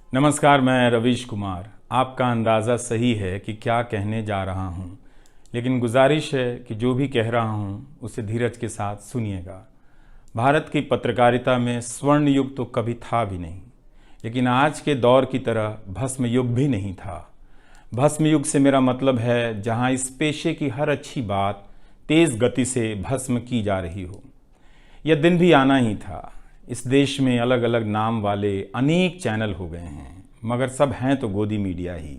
नमस्कार, मैं रवीश कुमार। आपका अंदाज़ा सही है कि क्या कहने जा रहा हूँ, लेकिन गुजारिश है कि जो भी कह रहा हूँ उसे धीरज के साथ सुनिएगा। भारत की पत्रकारिता में स्वर्ण युग तो कभी था भी नहीं, लेकिन आज के दौर की तरह भस्म युग भी नहीं था। भस्म युग से मेरा मतलब है जहाँ इस पेशे की हर अच्छी बात तेज़ गति से भस्म की जा रही हो। यह दिन भी आना ही था। इस देश में अलग अलग नाम वाले अनेक चैनल हो गए हैं, मगर सब हैं तो गोदी मीडिया ही।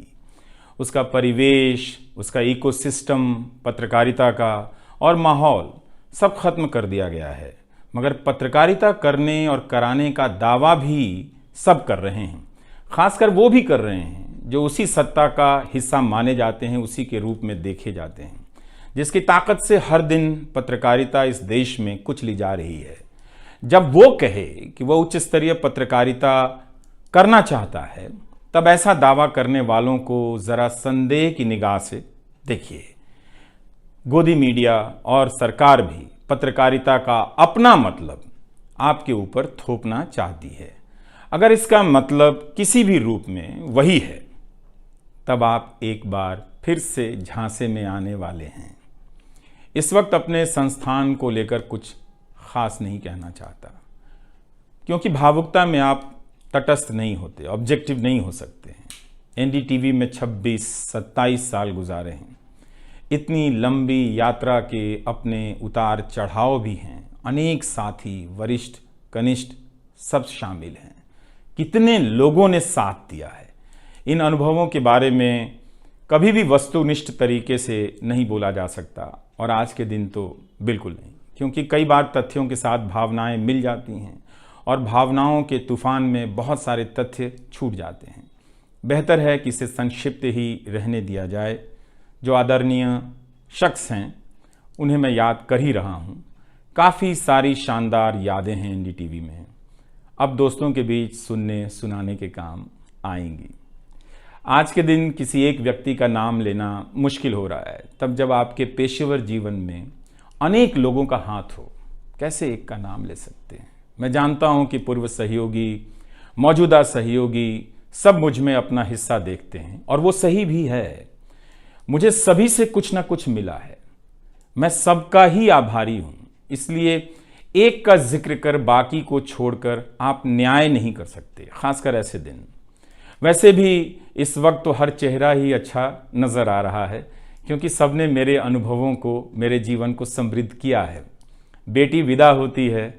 उसका परिवेश, उसका इकोसिस्टम, पत्रकारिता का और माहौल सब खत्म कर दिया गया है। मगर पत्रकारिता करने और कराने का दावा भी सब कर रहे हैं। खासकर वो भी कर रहे हैं जो उसी सत्ता का हिस्सा माने जाते हैं, उसी के रूप में देखे जाते हैं, जिसकी ताकत से हर दिन पत्रकारिता इस देश में कुचली जा रही है। जब वो कहे कि वह उच्च स्तरीय पत्रकारिता करना चाहता है, तब ऐसा दावा करने वालों को जरा संदेह की निगाह से देखिए। गोदी मीडिया और सरकार भी पत्रकारिता का अपना मतलब आपके ऊपर थोपना चाहती है। अगर इसका मतलब किसी भी रूप में वही है, तब आप एक बार फिर से झांसे में आने वाले हैं। इस वक्त अपने संस्थान को लेकर कुछ खास नहीं कहना चाहता, क्योंकि भावुकता में आप तटस्थ नहीं होते, ऑब्जेक्टिव नहीं हो सकते हैं। एनडीटीवी में 26-27 साल गुजारे हैं। इतनी लंबी यात्रा के अपने उतार चढ़ाव भी हैं। अनेक साथी, वरिष्ठ, कनिष्ठ सब शामिल हैं। कितने लोगों ने साथ दिया है। इन अनुभवों के बारे में कभी भी वस्तुनिष्ठ तरीके से नहीं बोला जा सकता, और आज के दिन तो बिल्कुल नहीं, क्योंकि कई बार तथ्यों के साथ भावनाएं मिल जाती हैं और भावनाओं के तूफान में बहुत सारे तथ्य छूट जाते हैं। बेहतर है कि इसे संक्षिप्त ही रहने दिया जाए। जो आदरणीय शख्स हैं उन्हें मैं याद कर ही रहा हूँ। काफ़ी सारी शानदार यादें हैं एनडीटीवी में, अब दोस्तों के बीच सुनने सुनाने के काम आएंगी। आज के दिन किसी एक व्यक्ति का नाम लेना मुश्किल हो रहा है, तब जब आपके पेशेवर जीवन में अनेक लोगों का हाथ हो। कैसे एक का नाम ले सकते हैं? मैं जानता हूं कि पूर्व सहयोगी, मौजूदा सहयोगी सब मुझ में अपना हिस्सा देखते हैं, और वो सही भी है। मुझे सभी से कुछ ना कुछ मिला है। मैं सबका ही आभारी हूं। इसलिए एक का जिक्र कर बाकी को छोड़कर आप न्याय नहीं कर सकते, खासकर ऐसे दिन। वैसे भी इस वक्त तो हर चेहरा ही अच्छा नजर आ रहा है, क्योंकि सबने मेरे अनुभवों को, मेरे जीवन को समृद्ध किया है। बेटी विदा होती है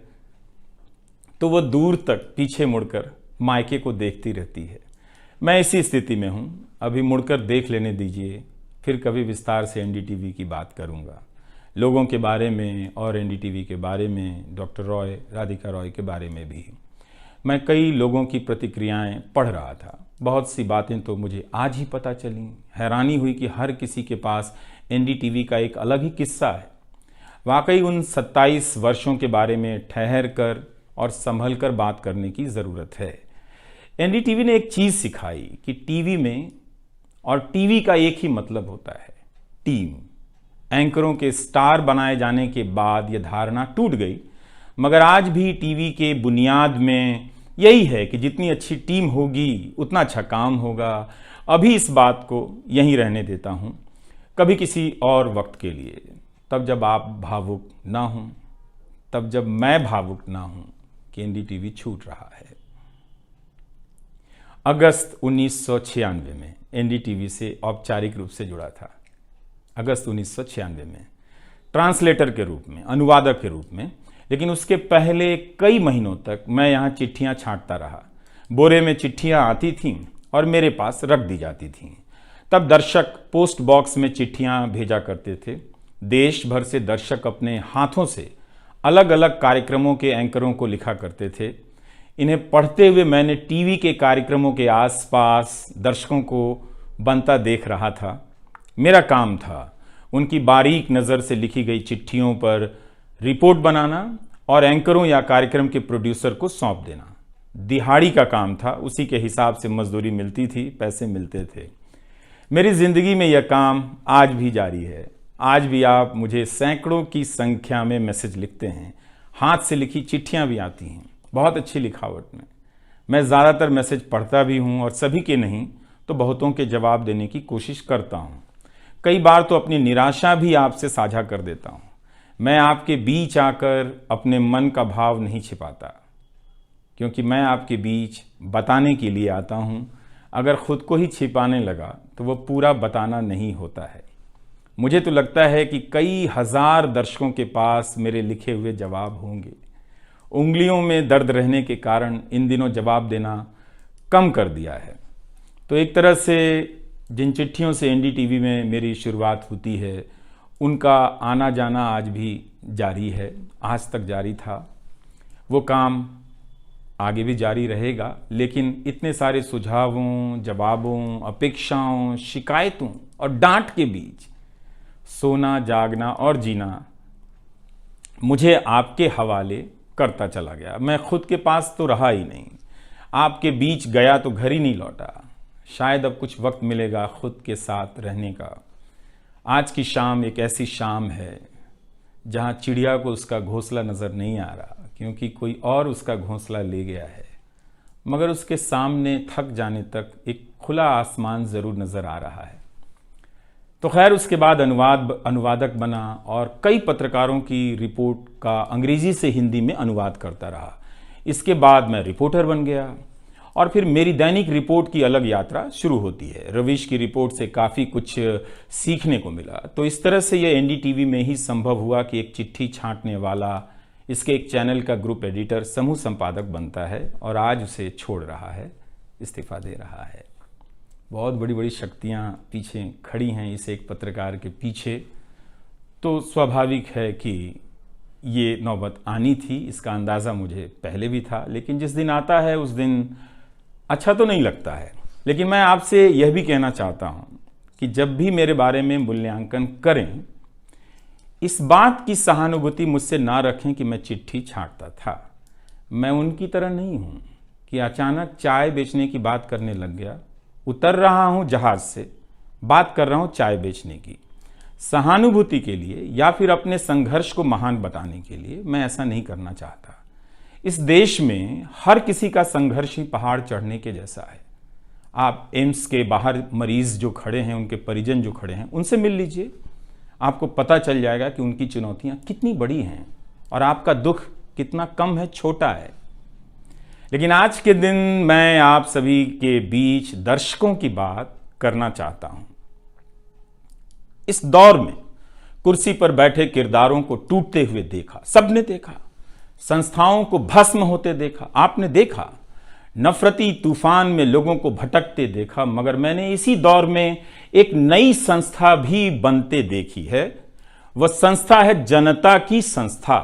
तो वो दूर तक पीछे मुड़कर मायके को देखती रहती है। मैं इसी स्थिति में हूँ। अभी मुड़कर देख लेने दीजिए, फिर कभी विस्तार से एनडीटीवी की बात करूँगा, लोगों के बारे में और एनडीटीवी के बारे में, डॉक्टर रॉय, राधिका रॉय के बारे में भी। मैं कई लोगों की प्रतिक्रियाएं पढ़ रहा था। बहुत सी बातें तो मुझे आज ही पता चली। हैरानी हुई कि हर किसी के पास एनडीटीवी का एक अलग ही किस्सा है। वाकई उन 27 वर्षों के बारे में ठहर कर और संभल कर बात करने की ज़रूरत है। एनडीटीवी ने एक चीज़ सिखाई कि टीवी में और टीवी का एक ही मतलब होता है, टीम। एंकरों के स्टार बनाए जाने के बाद यह धारणा टूट गई, मगर आज भी टीवी के बुनियाद में यही है कि जितनी अच्छी टीम होगी उतना अच्छा काम होगा। अभी इस बात को यहीं रहने देता हूँ, कभी किसी और वक्त के लिए, तब जब आप भावुक ना हों, तब जब मैं भावुक ना हूँ कि एनडीटीवी छूट रहा है। अगस्त 1996 में एनडीटीवी से औपचारिक रूप से जुड़ा था। अगस्त 1996 में ट्रांसलेटर के रूप में, अनुवादक के रूप में। लेकिन उसके पहले कई महीनों तक मैं यहाँ चिट्ठियाँ छांटता रहा। बोरे में चिट्ठियाँ आती थीं और मेरे पास रख दी जाती थीं। तब दर्शक पोस्ट बॉक्स में चिट्ठियाँ भेजा करते थे। देश भर से दर्शक अपने हाथों से अलग अलग कार्यक्रमों के एंकरों को लिखा करते थे। इन्हें पढ़ते हुए मैंने टीवी के कार्यक्रमों के आसपास दर्शकों को बनता देख रहा था। मेरा काम था उनकी बारीक नज़र से लिखी गई चिट्ठियों पर रिपोर्ट बनाना और एंकरों या कार्यक्रम के प्रोड्यूसर को सौंप देना। दिहाड़ी का काम था, उसी के हिसाब से मजदूरी मिलती थी, पैसे मिलते थे। मेरी ज़िंदगी में यह काम आज भी जारी है। आज भी आप मुझे सैकड़ों की संख्या में मैसेज लिखते हैं, हाथ से लिखी चिट्ठियां भी आती हैं, बहुत अच्छी लिखावट में। मैं ज़्यादातर मैसेज पढ़ता भी हूँ और सभी के नहीं तो बहुतों के जवाब देने की कोशिश करता हूँ। कई बार तो अपनी निराशा भी आपसे साझा कर देता हूँ। मैं आपके बीच आकर अपने मन का भाव नहीं छिपाता, क्योंकि मैं आपके बीच बताने के लिए आता हूँ। अगर खुद को ही छिपाने लगा तो वो पूरा बताना नहीं होता है। मुझे तो लगता है कि कई हजार दर्शकों के पास मेरे लिखे हुए जवाब होंगे। उंगलियों में दर्द रहने के कारण इन दिनों जवाब देना कम कर दिया है। तो एक तरह से जिन चिट्ठियों से एनडीटीवी में मेरी शुरुआत होती है, उनका आना जाना आज भी जारी है, आज तक जारी था। वो काम आगे भी जारी रहेगा, लेकिन इतने सारे सुझावों, जवाबों, अपेक्षाओं, शिकायतों और डांट के बीच सोना, जागना और जीना मुझे आपके हवाले करता चला गया। मैं खुद के पास तो रहा ही नहीं, आपके बीच गया तो घर ही नहीं लौटा। शायद अब कुछ वक्त मिलेगा खुद के साथ रहने का। आज की शाम एक ऐसी शाम है जहां चिड़िया को उसका घोंसला नजर नहीं आ रहा, क्योंकि कोई और उसका घोंसला ले गया है, मगर उसके सामने थक जाने तक एक खुला आसमान जरूर नजर आ रहा है। तो खैर, उसके बाद अनुवादक बना और कई पत्रकारों की रिपोर्ट का अंग्रेजी से हिंदी में अनुवाद करता रहा। इसके बाद मैं रिपोर्टर बन गया और फिर मेरी दैनिक रिपोर्ट की अलग यात्रा शुरू होती है। रवीश की रिपोर्ट से काफ़ी कुछ सीखने को मिला। तो इस तरह से ये एनडीटीवी में ही संभव हुआ कि एक चिट्ठी छांटने वाला इसके एक चैनल का ग्रुप एडिटर समूह संपादक बनता है और आज उसे छोड़ रहा है, इस्तीफा दे रहा है। बहुत बड़ी बड़ी शक्तियां पीछे खड़ी हैं इस एक पत्रकार के पीछे। तो स्वाभाविक है कि ये नौबत आनी थी, इसका अंदाज़ा मुझे पहले भी था, लेकिन जिस दिन आता है उस दिन अच्छा तो नहीं लगता है। लेकिन मैं आपसे यह भी कहना चाहता हूँ कि जब भी मेरे बारे में मूल्यांकन करें, इस बात की सहानुभूति मुझसे ना रखें कि मैं चिट्ठी छांटता था। मैं उनकी तरह नहीं हूँ कि अचानक चाय बेचने की बात करने लग गया। उतर रहा हूँ जहाज से, बात कर रहा हूँ चाय बेचने की। सहानुभूति के लिए या फिर अपने संघर्ष को महान बताने के लिए मैं ऐसा नहीं करना चाहता। इस देश में हर किसी का संघर्ष ही पहाड़ चढ़ने के जैसा है। आप एम्स के बाहर मरीज जो खड़े हैं, उनके परिजन जो खड़े हैं, उनसे मिल लीजिए। आपको पता चल जाएगा कि उनकी चुनौतियां कितनी बड़ी हैं और आपका दुख कितना कम है, छोटा है। लेकिन आज के दिन मैं आप सभी के बीच दर्शकों की बात करना चाहता हूं। इस दौर में कुर्सी पर बैठे किरदारों को टूटते हुए देखा, सबने देखा। संस्थाओं को भस्म होते देखा, आपने देखा। नफरती तूफान में लोगों को भटकते देखा, मगर मैंने इसी दौर में एक नई संस्था भी बनते देखी है। वह संस्था है जनता की संस्था,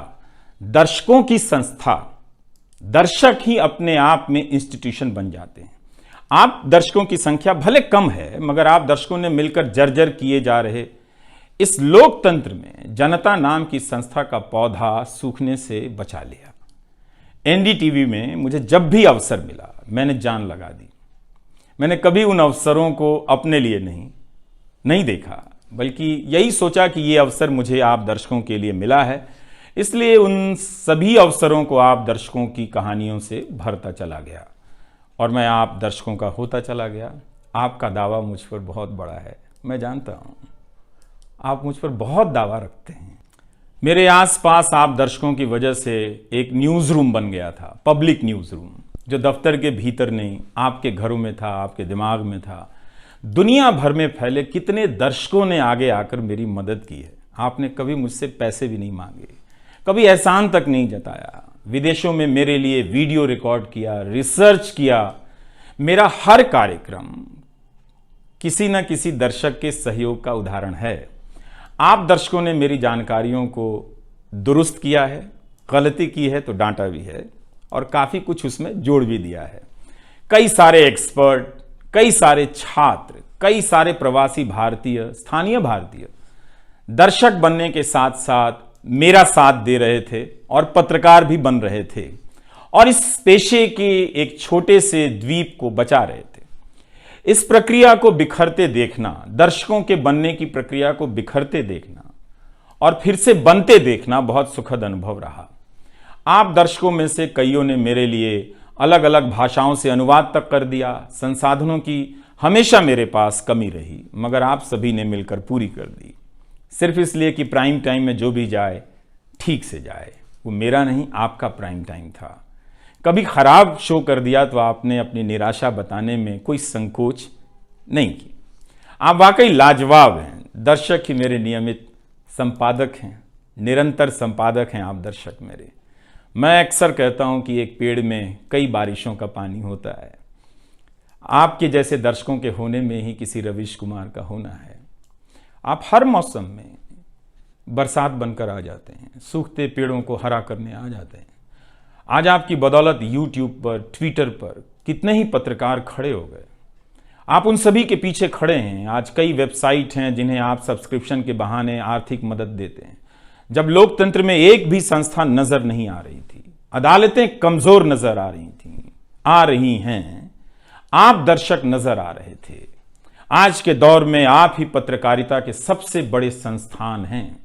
दर्शकों की संस्था। दर्शक ही अपने आप में इंस्टीट्यूशन बन जाते हैं। आप दर्शकों की संख्या भले कम है, मगर आप दर्शकों ने मिलकर जर्जर किए जा रहे इस लोकतंत्र में जनता नाम की संस्था का पौधा सूखने से बचा लिया। एनडीटीवी में मुझे जब भी अवसर मिला, मैंने जान लगा दी। मैंने कभी उन अवसरों को अपने लिए नहीं देखा, बल्कि यही सोचा कि ये अवसर मुझे आप दर्शकों के लिए मिला है, इसलिए उन सभी अवसरों को आप दर्शकों की कहानियों से भरता चला गया और मैं आप दर्शकों का होता चला गया। आपका दावा मुझ पर बहुत बड़ा है, मैं जानता हूं। आप मुझ पर बहुत दावा रखते हैं। मेरे आसपास आप दर्शकों की वजह से एक न्यूज़ रूम बन गया था, पब्लिक न्यूज़ रूम, जो दफ्तर के भीतर नहीं, आपके घरों में था, आपके दिमाग में था। दुनिया भर में फैले कितने दर्शकों ने आगे आकर मेरी मदद की है। आपने कभी मुझसे पैसे भी नहीं मांगे, कभी एहसान तक नहीं जताया। विदेशों में मेरे लिए वीडियो रिकॉर्ड किया, रिसर्च किया। मेरा हर कार्यक्रम किसी न किसी दर्शक के सहयोग का उदाहरण है। आप दर्शकों ने मेरी जानकारियों को दुरुस्त किया है, गलती की है तो डांटा भी है और काफ़ी कुछ उसमें जोड़ भी दिया है। कई सारे एक्सपर्ट, कई सारे छात्र, कई सारे प्रवासी भारतीय, स्थानीय भारतीय दर्शक बनने के साथ साथ मेरा साथ दे रहे थे और पत्रकार भी बन रहे थे और इस पेशे के एक छोटे से द्वीप को बचा रहे थे। इस प्रक्रिया को बिखरते देखना, दर्शकों के बनने की प्रक्रिया को बिखरते देखना और फिर से बनते देखना बहुत सुखद अनुभव रहा। आप दर्शकों में से कईयों ने मेरे लिए अलग अलग भाषाओं से अनुवाद तक कर दिया। संसाधनों की हमेशा मेरे पास कमी रही, मगर आप सभी ने मिलकर पूरी कर दी, सिर्फ इसलिए कि प्राइम टाइम में जो भी जाए ठीक से जाए। वो मेरा नहीं, आपका प्राइम टाइम था। कभी खराब शो कर दिया तो आपने अपनी निराशा बताने में कोई संकोच नहीं की। आप वाकई लाजवाब हैं। दर्शक ही मेरे नियमित संपादक हैं, निरंतर संपादक हैं आप दर्शक मेरे। मैं अक्सर कहता हूं कि एक पेड़ में कई बारिशों का पानी होता है। आपके जैसे दर्शकों के होने में ही किसी रवीश कुमार का होना है। आप हर मौसम में बरसात बनकर आ जाते हैं, सूखते पेड़ों को हरा करने आ जाते हैं। आज आपकी बदौलत यूट्यूब पर, ट्विटर पर कितने ही पत्रकार खड़े हो गए। आप उन सभी के पीछे खड़े हैं। आज कई वेबसाइट हैं जिन्हें आप सब्सक्रिप्शन के बहाने आर्थिक मदद देते हैं। जब लोकतंत्र में एक भी संस्था नजर नहीं आ रही थी, अदालतें कमजोर नजर आ रही थी, आ रही हैं, आप दर्शक नजर आ रहे थे। आज के दौर में आप ही पत्रकारिता के सबसे बड़े संस्थान हैं।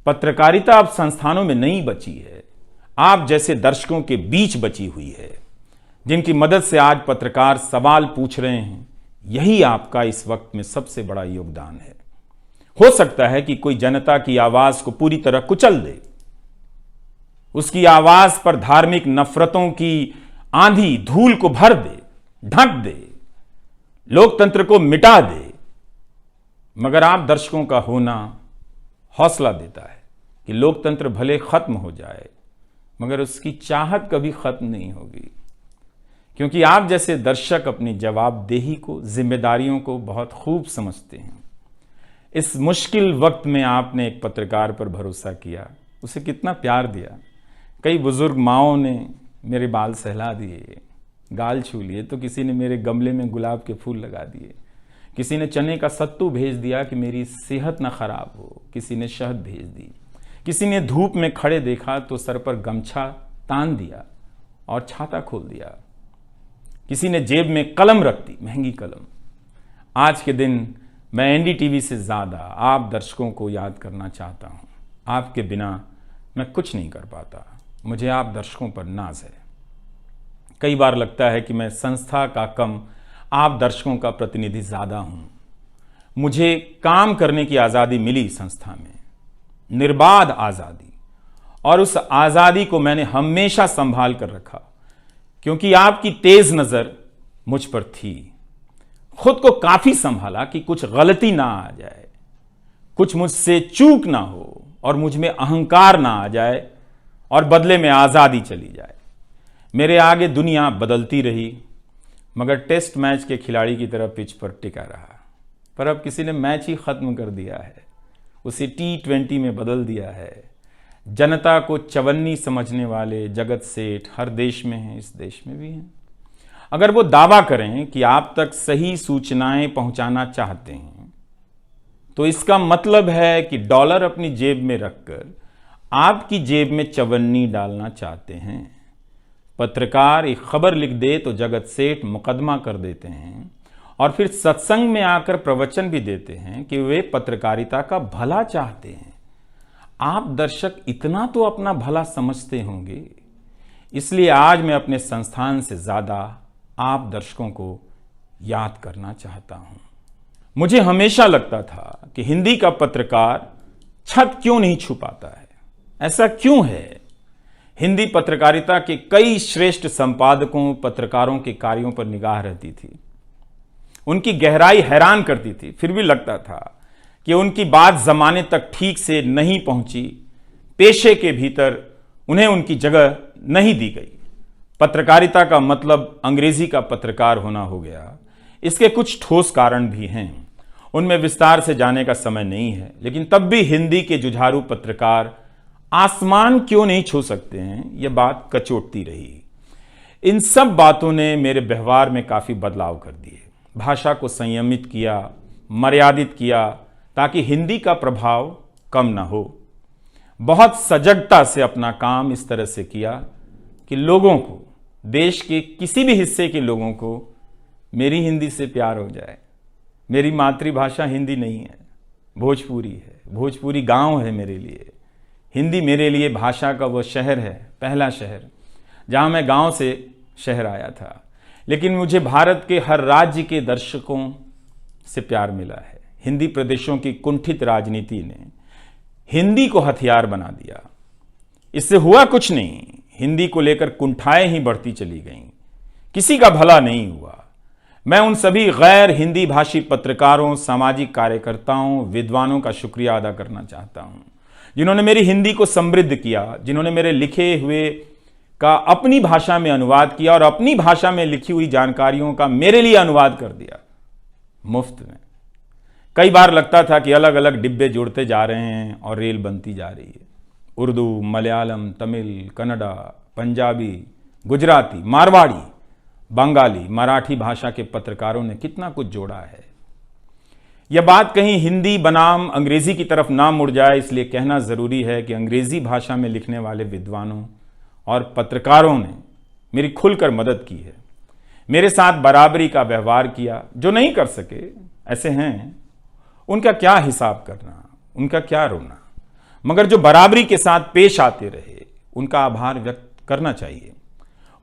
पत्रकारिता अब संस्थानों में नहीं बची है, आप जैसे दर्शकों के बीच बची हुई है, जिनकी मदद से आज पत्रकार सवाल पूछ रहे हैं। यही आपका इस वक्त में सबसे बड़ा योगदान है। हो सकता है कि कोई जनता की आवाज को पूरी तरह कुचल दे, उसकी आवाज पर धार्मिक नफरतों की आंधी धूल को भर दे, ढक दे, लोकतंत्र को मिटा दे, मगर आप दर्शकों का होना हौसला देता है कि लोकतंत्र भले खत्म हो जाए, मगर उसकी चाहत कभी खत्म नहीं होगी, क्योंकि आप जैसे दर्शक अपनी जवाबदेही को, जिम्मेदारियों को बहुत खूब समझते हैं। इस मुश्किल वक्त में आपने एक पत्रकार पर भरोसा किया, उसे कितना प्यार दिया। कई बुजुर्ग माओं ने मेरे बाल सहला दिए, गाल छू लिए, तो किसी ने मेरे गमले में गुलाब के फूल लगा दिए, किसी ने चने का सत्तू भेज दिया कि मेरी सेहत ना खराब हो, किसी ने शहद भेज दी, किसी ने धूप में खड़े देखा तो सर पर गमछा तान दिया और छाता खोल दिया, किसी ने जेब में कलम रख दी, महंगी कलम। आज के दिन मैं एनडीटीवी से ज्यादा आप दर्शकों को याद करना चाहता हूं। आपके बिना मैं कुछ नहीं कर पाता। मुझे आप दर्शकों पर नाज है। कई बार लगता है कि मैं संस्था का कम, आप दर्शकों का प्रतिनिधि ज्यादा हूं। मुझे काम करने की आजादी मिली संस्था में, निर्बाध आजादी, और उस आजादी को मैंने हमेशा संभाल कर रखा, क्योंकि आपकी तेज नजर मुझ पर थी। खुद को काफी संभाला कि कुछ गलती ना आ जाए, कुछ मुझसे चूक ना हो और मुझ में अहंकार ना आ जाए और बदले में आजादी चली जाए। मेरे आगे दुनिया बदलती रही, मगर टेस्ट मैच के खिलाड़ी की तरह पिच पर टिका रहा। पर अब किसी ने मैच ही खत्म कर दिया है, उसे T20 में बदल दिया है। जनता को चवन्नी समझने वाले जगत सेठ हर देश में हैं, इस देश में भी हैं। अगर वो दावा करें कि आप तक सही सूचनाएं पहुंचाना चाहते हैं, तो इसका मतलब है कि डॉलर अपनी जेब में रखकर आपकी जेब में चवन्नी डालना चाहते हैं। पत्रकार एक खबर लिख दे तो जगत सेठ मुकदमा कर देते हैं और फिर सत्संग में आकर प्रवचन भी देते हैं कि वे पत्रकारिता का भला चाहते हैं। आप दर्शक इतना तो अपना भला समझते होंगे, इसलिए आज मैं अपने संस्थान से ज्यादा आप दर्शकों को याद करना चाहता हूं। मुझे हमेशा लगता था कि हिंदी का पत्रकार छत क्यों नहीं छू पाता है। ऐसा क्यों है? हिंदी पत्रकारिता के कई श्रेष्ठ संपादकों, पत्रकारों के कार्यों पर निगाह रहती थी, उनकी गहराई हैरान करती थी। फिर भी लगता था कि उनकी बात जमाने तक ठीक से नहीं पहुंची, पेशे के भीतर उन्हें उनकी जगह नहीं दी गई। पत्रकारिता का मतलब अंग्रेजी का पत्रकार होना हो गया। इसके कुछ ठोस कारण भी हैं, उनमें विस्तार से जाने का समय नहीं है, लेकिन तब भी हिंदी के जुझारू पत्रकार आसमान क्यों नहीं छू सकते हैं, यह बात कचोटती रही। इन सब बातों ने मेरे व्यवहार में काफी बदलाव कर दिए। भाषा को संयमित किया, मर्यादित किया, ताकि हिंदी का प्रभाव कम ना हो। बहुत सजगता से अपना काम इस तरह से किया कि लोगों को, देश के किसी भी हिस्से के लोगों को मेरी हिंदी से प्यार हो जाए। मेरी मातृभाषा हिंदी नहीं है, भोजपुरी है। भोजपुरी गांव है मेरे लिए। हिंदी मेरे लिए भाषा का वो शहर है, पहला शहर, जहां मैं गांव से शहर आया था, लेकिन मुझे भारत के हर राज्य के दर्शकों से प्यार मिला है। हिंदी प्रदेशों की कुंठित राजनीति ने हिंदी को हथियार बना दिया। इससे हुआ कुछ नहीं, हिंदी को लेकर कुंठाएं ही बढ़ती चली गईं, किसी का भला नहीं हुआ। मैं उन सभी गैर हिंदी भाषी पत्रकारों, सामाजिक कार्यकर्ताओं, विद्वानों का शुक्रिया अदा करना चाहता हूं, जिन्होंने मेरी हिंदी को समृद्ध किया, जिन्होंने मेरे लिखे हुए का अपनी भाषा में अनुवाद किया और अपनी भाषा में लिखी हुई जानकारियों का मेरे लिए अनुवाद कर दिया मुफ्त में। कई बार लगता था कि अलग अलग डिब्बे जुड़ते जा रहे हैं और रेल बनती जा रही है। उर्दू, मलयालम, तमिल, कन्नड़ा, पंजाबी, गुजराती, मारवाड़ी, बंगाली, मराठी भाषा के पत्रकारों ने कितना कुछ जोड़ा है। यह बात कहीं हिंदी बनाम अंग्रेजी की तरफ ना मुड़ जाए, इसलिए कहना जरूरी है कि अंग्रेजी भाषा में लिखने वाले विद्वानों और पत्रकारों ने मेरी खुलकर मदद की है, मेरे साथ बराबरी का व्यवहार किया। जो नहीं कर सके, ऐसे हैं, उनका क्या हिसाब करना, उनका क्या रोना, मगर जो बराबरी के साथ पेश आते रहे, उनका आभार व्यक्त करना चाहिए।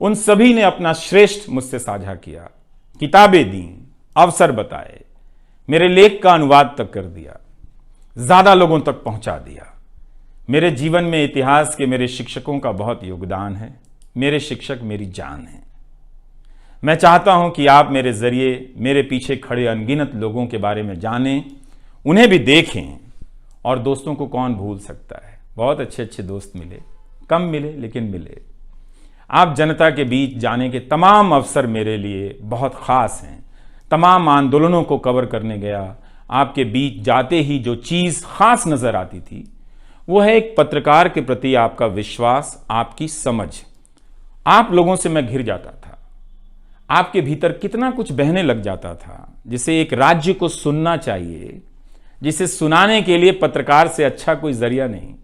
उन सभी ने अपना श्रेष्ठ मुझसे साझा किया, किताबें दी, अवसर बताए, मेरे लेख का अनुवाद तक कर दिया, ज्यादा लोगों तक पहुंचा दिया। मेरे जीवन में इतिहास के मेरे शिक्षकों का बहुत योगदान है। मेरे शिक्षक मेरी जान है। मैं चाहता हूं कि आप मेरे जरिए मेरे पीछे खड़े अनगिनत लोगों के बारे में जानें, उन्हें भी देखें। और दोस्तों को कौन भूल सकता है, बहुत अच्छे अच्छे दोस्त मिले, कम मिले लेकिन मिले। आप जनता के बीच जाने के तमाम अवसर मेरे लिए बहुत खास हैं। तमाम आंदोलनों को कवर करने गया, आपके बीच जाते ही जो चीज खास नजर आती थी वो है एक पत्रकार के प्रति आपका विश्वास, आपकी समझ। आप लोगों से मैं घिर जाता था। आपके भीतर कितना कुछ बहने लग जाता था, जिसे एक राज्य को सुनना चाहिए, जिसे सुनाने के लिए पत्रकार से अच्छा कोई जरिया नहीं।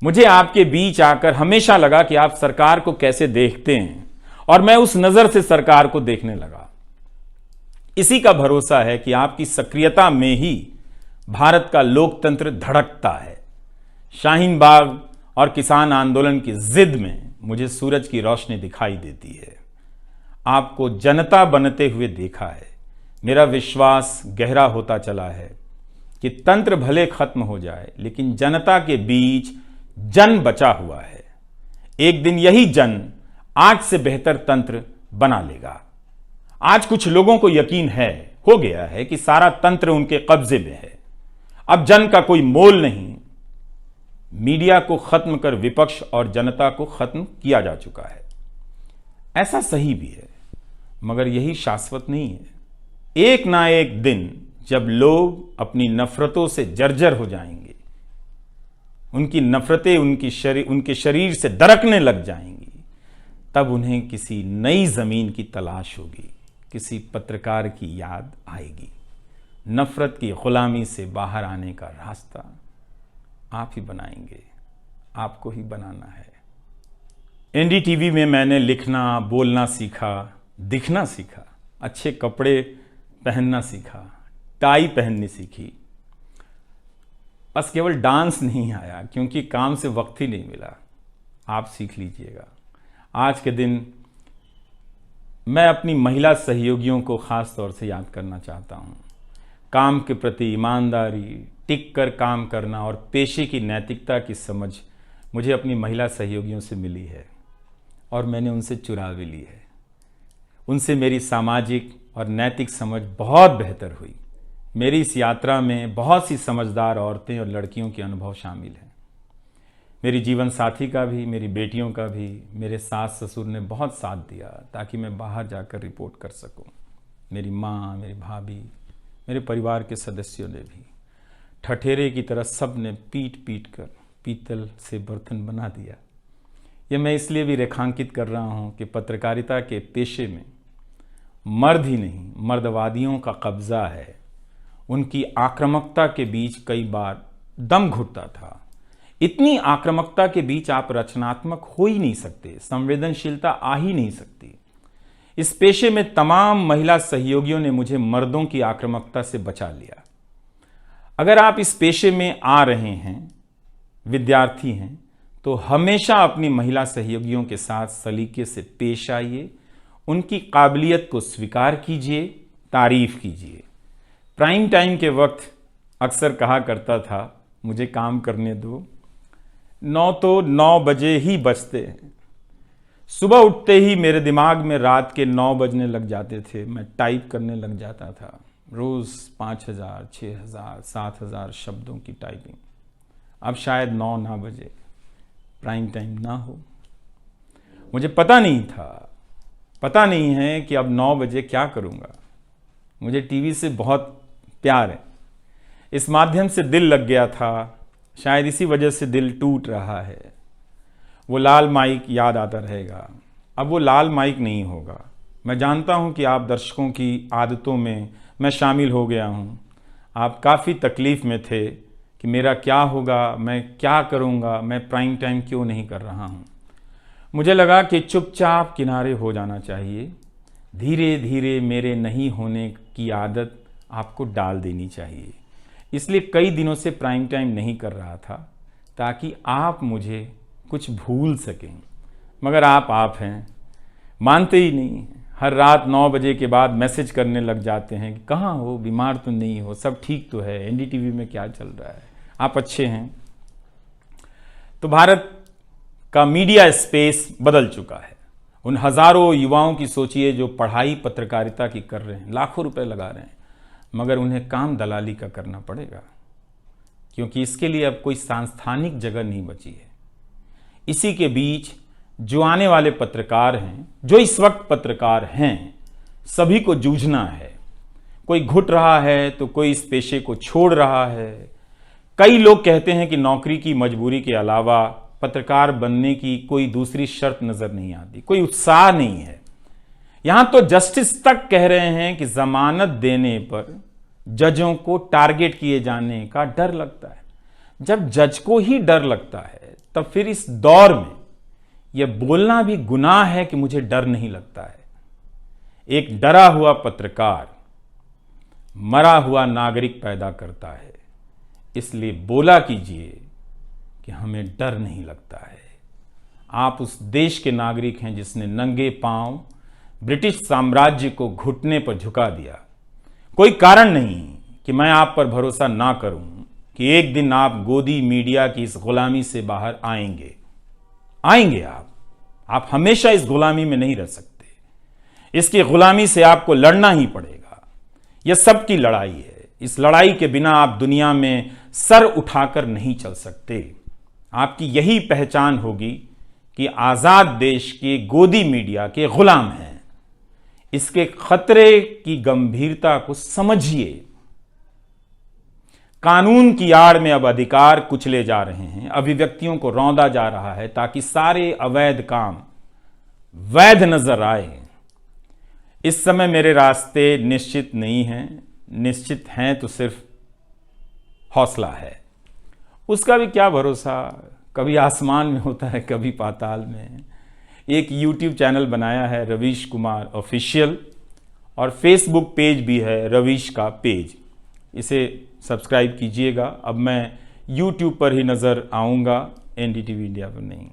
मुझे आपके बीच आकर हमेशा लगा कि आप सरकार को कैसे देखते हैं, और मैं उस नजर से सरकार को देखने लगा। इसी का भरोसा है कि आपकी सक्रियता में ही भारत का लोकतंत्र धड़कता है। शाहीन बाग और किसान आंदोलन की जिद में मुझे सूरज की रोशनी दिखाई देती है। आपको जनता बनते हुए देखा है। मेरा विश्वास गहरा होता चला है कि तंत्र भले खत्म हो जाए, लेकिन जनता के बीच जन बचा हुआ है। एक दिन यही जन आज से बेहतर तंत्र बना लेगा। आज कुछ लोगों को यकीन हो गया है कि सारा तंत्र उनके कब्जे में है। अब जन का कोई मोल नहीं। मीडिया को खत्म कर विपक्ष और जनता को खत्म किया जा चुका है। ऐसा सही भी है, मगर यही शाश्वत नहीं है। एक ना एक दिन जब लोग अपनी नफरतों से जर्जर हो जाएंगे, उनकी नफरतें उनके शरीर से दरकने लग जाएंगी, तब उन्हें किसी नई जमीन की तलाश होगी, किसी पत्रकार की याद आएगी। नफरत की गुलामी से बाहर आने का रास्ता आप ही बनाएंगे, आपको ही बनाना है। एनडीटीवी में मैंने लिखना, बोलना सीखा, दिखना सीखा, अच्छे कपड़े पहनना सीखा, टाई पहननी सीखी। बस केवल डांस नहीं आया, क्योंकि काम से वक्त ही नहीं मिला। आप सीख लीजिएगा। आज के दिन मैं अपनी महिला सहयोगियों को खास तौर से याद करना चाहता हूं। काम के प्रति ईमानदारी, टिक कर काम करना और पेशे की नैतिकता की समझ मुझे अपनी महिला सहयोगियों से मिली है, और मैंने उनसे चुरा भी ली है। उनसे मेरी सामाजिक और नैतिक समझ बहुत बेहतर हुई। मेरी इस यात्रा में बहुत सी समझदार औरतें और लड़कियों के अनुभव शामिल हैं। मेरी जीवन साथी का भी, मेरी बेटियों का भी, मेरे सास ससुर ने बहुत साथ दिया ताकि मैं बाहर जाकर रिपोर्ट कर सकूं। मेरी माँ, मेरी भाभी, मेरे परिवार के सदस्यों ने भी। ठठेरे की तरह सब ने पीट पीट कर पीतल से बर्तन बना दिया। ये मैं इसलिए भी रेखांकित कर रहा हूँ कि पत्रकारिता के पेशे में मर्द ही नहीं, मर्दवादियों का कब्जा है। उनकी आक्रामकता के बीच कई बार दम घुटता था। इतनी आक्रामकता के बीच आप रचनात्मक हो ही नहीं सकते, संवेदनशीलता आ ही नहीं सकती। इस पेशे में तमाम महिला सहयोगियों ने मुझे मर्दों की आक्रामकता से बचा लिया। अगर आप इस पेशे में आ रहे हैं, विद्यार्थी हैं, तो हमेशा अपनी महिला सहयोगियों के साथ सलीके से पेश आइए, उनकी काबिलियत को स्वीकार कीजिए, तारीफ कीजिए। प्राइम टाइम के वक्त अक्सर कहा करता था, मुझे काम करने दो, 9 बजे ही बजते हैं। सुबह उठते ही मेरे दिमाग में रात के 9 बजने लग जाते थे। मैं टाइप करने लग जाता था, रोज़ 5000, 6000, 7000 शब्दों की टाइपिंग। अब शायद 9 ना बजे, प्राइम टाइम ना हो। मुझे पता नहीं था, पता नहीं है कि अब 9 बजे क्या करूँगा। मुझे टीवी से बहुत प्यार है, इस माध्यम से दिल लग गया था, शायद इसी वजह से दिल टूट रहा है। वो लाल माइक याद आता रहेगा, अब वो लाल माइक नहीं होगा। मैं जानता हूं कि आप दर्शकों की आदतों में मैं शामिल हो गया हूं। आप काफ़ी तकलीफ़ में थे कि मेरा क्या होगा, मैं क्या करूंगा, मैं प्राइम टाइम क्यों नहीं कर रहा हूं। मुझे लगा कि चुपचाप किनारे हो जाना चाहिए। धीरे धीरे मेरे नहीं होने की आदत आपको डाल देनी चाहिए। इसलिए कई दिनों से प्राइम टाइम नहीं कर रहा था, ताकि आप मुझे कुछ भूल सकें। मगर आप हैं, मानते ही नहीं। हर रात 9 बजे के बाद मैसेज करने लग जाते हैं कि कहाँ हो, बीमार तो नहीं हो, सब ठीक तो है, एनडीटीवी में क्या चल रहा है, आप अच्छे हैं। तो भारत का मीडिया स्पेस बदल चुका है। उन हजारों युवाओं की सोचिए जो पढ़ाई पत्रकारिता की कर रहे हैं, लाखों रुपए लगा रहे हैं, मगर उन्हें काम दलाली का करना पड़ेगा, क्योंकि इसके लिए अब कोई सांस्थानिक जगह नहीं बची है। इसी के बीच जो आने वाले पत्रकार हैं, जो इस वक्त पत्रकार हैं, सभी को जूझना है। कोई घुट रहा है तो कोई इस पेशे को छोड़ रहा है। कई लोग कहते हैं कि नौकरी की मजबूरी के अलावा पत्रकार बनने की कोई दूसरी शर्त नजर नहीं आती, कोई उत्साह नहीं है। यहां तो जस्टिस तक कह रहे हैं कि जमानत देने पर जजों को टारगेट किए जाने का डर लगता है। जब जज को ही डर लगता है, तब फिर इस दौर में यह बोलना भी गुनाह है कि मुझे डर नहीं लगता है। एक डरा हुआ पत्रकार मरा हुआ नागरिक पैदा करता है। इसलिए बोला कीजिए कि हमें डर नहीं लगता है। आप उस देश के नागरिक हैं जिसने नंगे पांव ब्रिटिश साम्राज्य को घुटने पर झुका दिया। कोई कारण नहीं कि मैं आप पर भरोसा ना करूं कि एक दिन आप गोदी मीडिया की इस गुलामी से बाहर आएंगे। आप हमेशा इस गुलामी में नहीं रह सकते। इसकी गुलामी से आपको लड़ना ही पड़ेगा। यह सबकी लड़ाई है। इस लड़ाई के बिना आप दुनिया में सर उठाकर नहीं चल सकते। आपकी यही पहचान होगी कि आजाद देश के गोदी मीडिया के गुलाम हैं। इसके खतरे की गंभीरता को समझिए। कानून की आड़ में अब अधिकार कुचले जा रहे हैं, अभिव्यक्तियों को रौंदा जा रहा है, ताकि सारे अवैध काम वैध नजर आए। इस समय मेरे रास्ते निश्चित नहीं हैं, निश्चित हैं तो सिर्फ हौसला है। उसका भी क्या भरोसा, कभी आसमान में होता है, कभी पाताल में। एक YouTube चैनल बनाया है रवीश कुमार ऑफिशियल, और फेसबुक पेज भी है रवीश का पेज। इसे सब्सक्राइब कीजिएगा। अब मैं YouTube पर ही नज़र आऊँगा, एनडीटीवी इंडिया पर नहीं।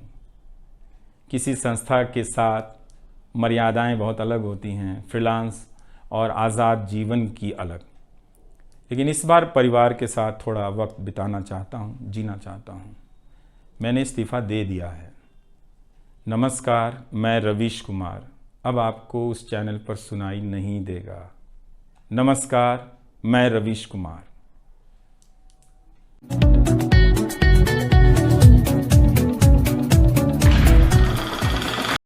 किसी संस्था के साथ मर्यादाएं बहुत अलग होती हैं, फ्रीलांस और आज़ाद जीवन की अलग। लेकिन इस बार परिवार के साथ थोड़ा वक्त बिताना चाहता हूँ, जीना चाहता हूँ। मैंने इस्तीफ़ा दे दिया है। नमस्कार, मैं रवीश कुमार अब आपको उस चैनल पर सुनाई नहीं देगा। नमस्कार, मैं रवीश कुमार।